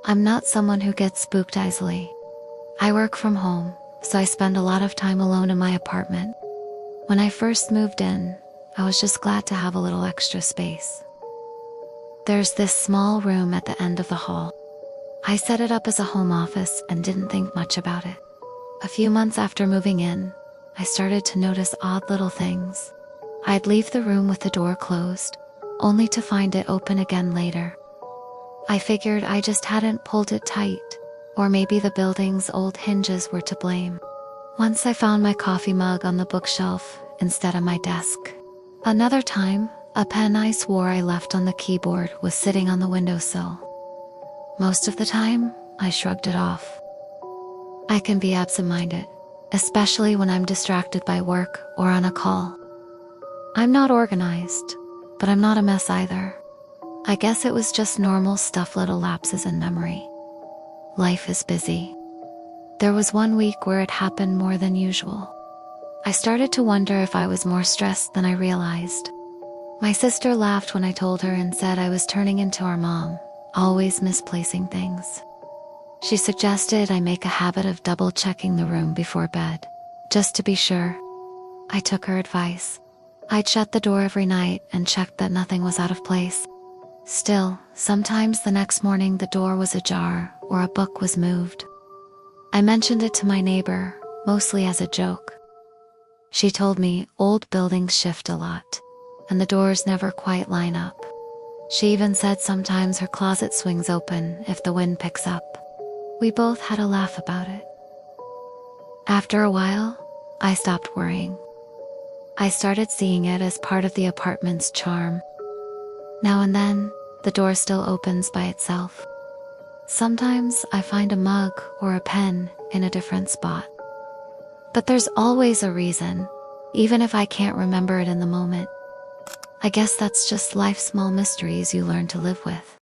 I'm not someone who gets spooked easily. I work from home, so I spend a lot of time alone in my apartment. When I first moved in, I was just glad to have a little extra space. There's this small room at the end of the hall. I set it up as a home office and didn't think much about it. A few months after moving in, I started to notice odd little things. I'd leave the room with the door closed, only to find it open again later. I figured I just hadn't pulled it tight, or maybe the building's old hinges were to blame. Once I found my coffee mug on the bookshelf instead of my desk. Another time, a pen I swore I left on the keyboard was sitting on the windowsill. Most of the time, I shrugged it off. I can be absent-minded, especially when I'm distracted by work or on a call. I'm not organized, but I'm not a mess either. I guess it was just normal stuff, little lapses in memory. Life is busy. There was one week where it happened more than usual. I started to wonder if I was more stressed than I realized. My sister laughed when I told her and said I was turning into our mom, always misplacing things. She suggested I make a habit of double-checking the room before bed, just to be sure. I took her advice. I'd shut the door every night and checked that nothing was out of place. Still, sometimes the next morning the door was ajar or a book was moved. I mentioned it to my neighbor, mostly as a joke. She told me old buildings shift a lot, and the doors never quite line up. She even said sometimes her closet swings open if the wind picks up. We both had a laugh about it. After a while, I stopped worrying. I started seeing it as part of the apartment's charm. Now and then, the door still opens by itself. Sometimes I find a mug or a pen in a different spot. But there's always a reason, even if I can't remember it in the moment. I guess that's just life's small mysteries you learn to live with.